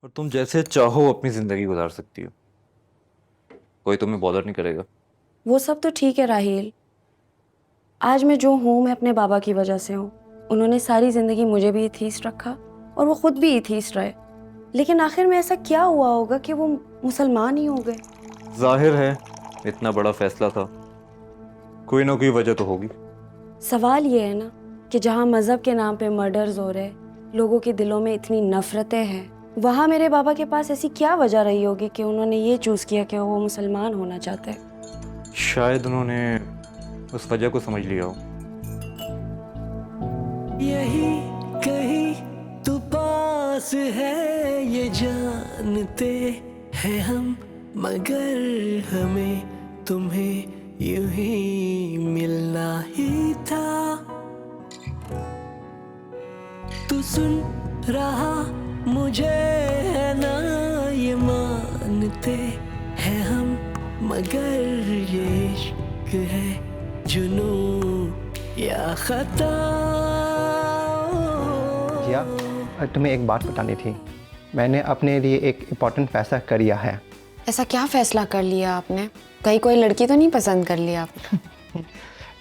और तुम जैसे चाहो अपनी जिंदगी गुजार सकती हो। कोई तुम्हें बॉदर नहीं करेगा। वो सब तो ठीक है राहील। आज मैं जो हूँ मैं अपने बाबा की वजह से हूँ। उन्होंने सारी जिंदगी मुझे भी एथीस्ट रखा और वो खुद भी एथीस्ट रहे। लेकिन आखिर में ऐसा क्या हुआ होगा कि वो मुसलमान ही हो गए। जाहिर है, इतना बड़ा फैसला था, कोई ना कोई वजह तो होगी। सवाल ये है ना कि जहाँ मजहब के नाम पे मर्डर्स हो रहे, लोगों के दिलों में इतनी नफरतें हैं, वहाँ मेरे बाबा के पास ऐसी क्या वजह रही होगी कि उन्होंने ये चूज किया कि वो मुसलमान होना चाहते हैं। शायद उन्होंने उस वजह को समझ लिया हो। यही कहीं तो पास है ये जानते हैं हम, मगर हमें तुम्हें यूं ही मिलना ही था। तू सुन रहा मुझे है ना, ये मानते हैं हम, मगर ये इश्क है जुनून या खता। जिया, तुम्हें एक बात बतानी थी। मैंने अपने लिए एक इम्पोर्टेंट फैसला कर लिया है। ऐसा क्या फैसला कर लिया आपने? कहीं कोई लड़की तो नहीं पसंद कर लिया आपने?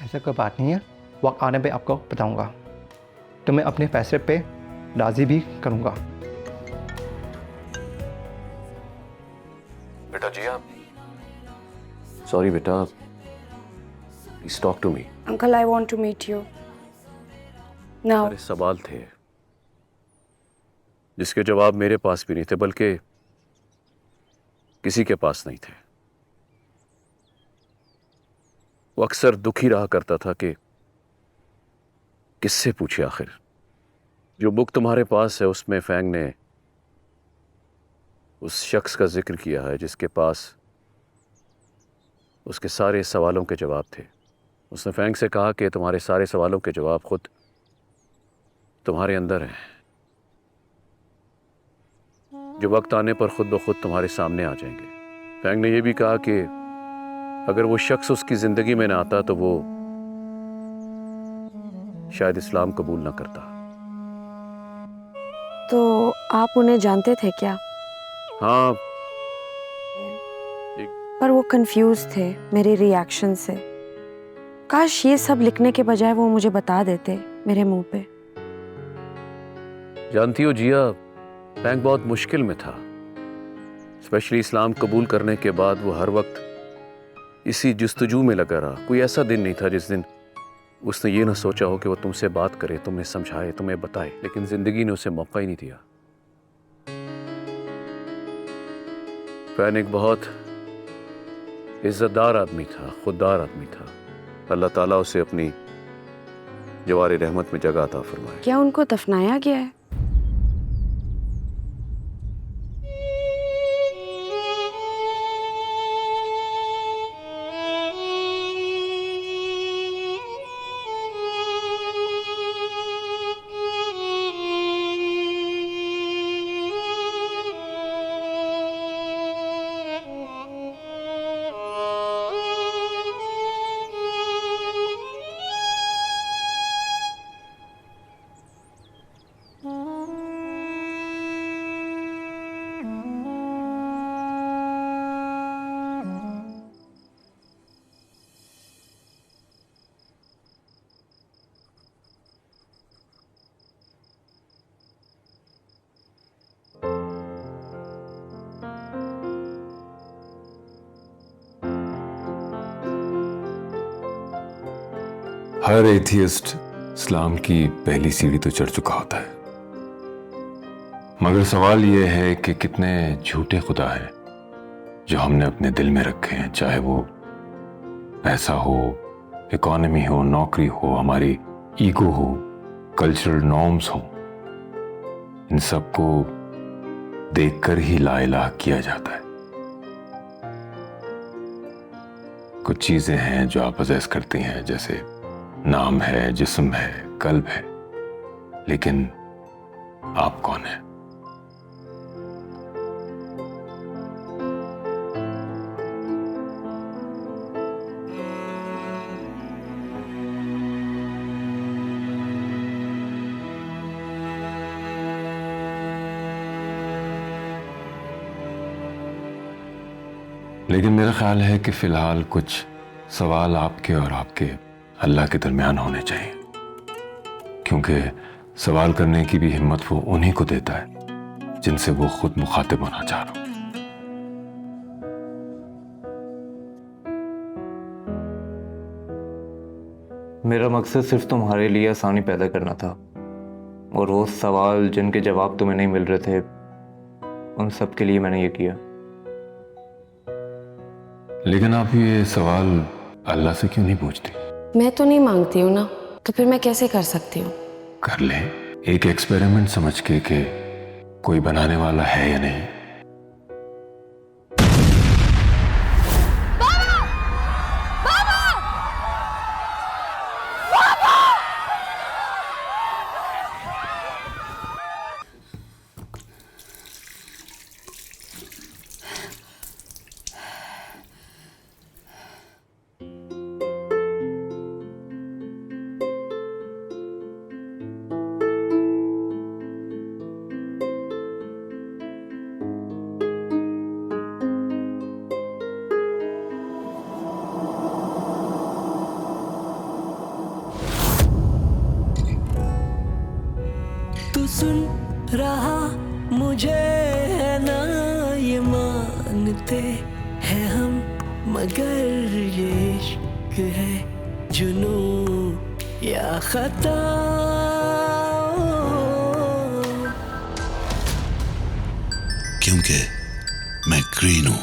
ऐसा कोई बात नहीं है, वक्त आने पे आपको बताऊंगा। तो मैं अपने फैसले पे राज़ी भी करूंगा। बेटा जिया, सॉरी बेटा, please talk to me. Uncle I want to meet you now. सारे सवाल थे जिसके जवाब मेरे पास भी नहीं थे, बल्कि किसी के पास नहीं थे। वो अक्सर दुखी रहा करता था कि किससे पूछे आखिर। जो बुक तुम्हारे पास है उसमें फैंग ने उस शख्स का जिक्र किया है जिसके पास उसके सारे सवालों के जवाब थे। उसने फैंग से कहा कि तुम्हारे सारे सवालों के जवाब खुद तुम्हारे अंदर हैं, जो वक्त आने पर खुद ब खुद तुम्हारे सामने आ जाएंगे। फैंग ने यह भी कहा कि अगर वो शख्स उसकी जिंदगी में ना आता तो वो शायद इस्लाम कबूल ना करता। तो आप उन्हें जानते थे क्या? हाँ, पर वो कंफ्यूज थे मेरे रिएक्शन से। काश ये सब लिखने के बजाय वो मुझे बता देते मेरे मुंह पे। जानती हो जिया, फैंग बहुत मुश्किल में था। स्पेशली इस्लाम कबूल करने के बाद वो हर वक्त इसी जुस्तजू में लगा रहा। कोई ऐसा दिन नहीं था जिस दिन उसने ये ना सोचा हो कि वो तुमसे बात करे, तुम्हें समझाए, तुम्हें बताए, लेकिन जिंदगी ने उसे मौका ही नहीं दिया। फैन एक बहुत इज्जतदार आदमी था, खुददार आदमी था। अल्लाह ताला उसे अपनी जवारे रहमत में जगह अता फरमाए। क्या उनको दफनाया गया है? हर एथियस्ट इस्लाम की पहली सीढ़ी तो चढ़ चुका होता है, मगर सवाल यह है कि कितने झूठे खुदा हैं जो हमने अपने दिल में रखे हैं। चाहे वो पैसा हो, इकोनॉमी हो, नौकरी हो, हमारी ईगो हो, कल्चरल नॉर्म्स हो, इन सबको देखकर ही ला इलाह किया जाता है। कुछ चीजें हैं जो आप पजेस करती हैं, जैसे नाम है, जिस्म है, कल्ब है, लेकिन आप कौन हैं? लेकिन मेरा ख्याल है कि फिलहाल कुछ सवाल आपके और आपके अल्लाह के दरमियान होने चाहिए, क्योंकि सवाल करने की भी हिम्मत वो उन्हीं को देता है जिनसे वो खुद मुखातिब होना चाह रहा हो। मेरा मकसद सिर्फ तुम्हारे लिए आसानी पैदा करना था, और वो सवाल जिनके जवाब तुम्हें नहीं मिल रहे थे उन सब के लिए मैंने ये किया। लेकिन आप ये सवाल अल्लाह से क्यों नहीं पूछती? मैं तो नहीं मांगती हूँ ना, तो फिर मैं कैसे कर सकती हूँ? कर ले, एक एक्सपेरिमेंट समझ के कि कोई बनाने वाला है या नहीं। तू सुन रहा मुझे है ना, ये मानते हैं हम, मगर ये इश्क है जुनून या खता। क्योंकि मैं ग्रीन हूं।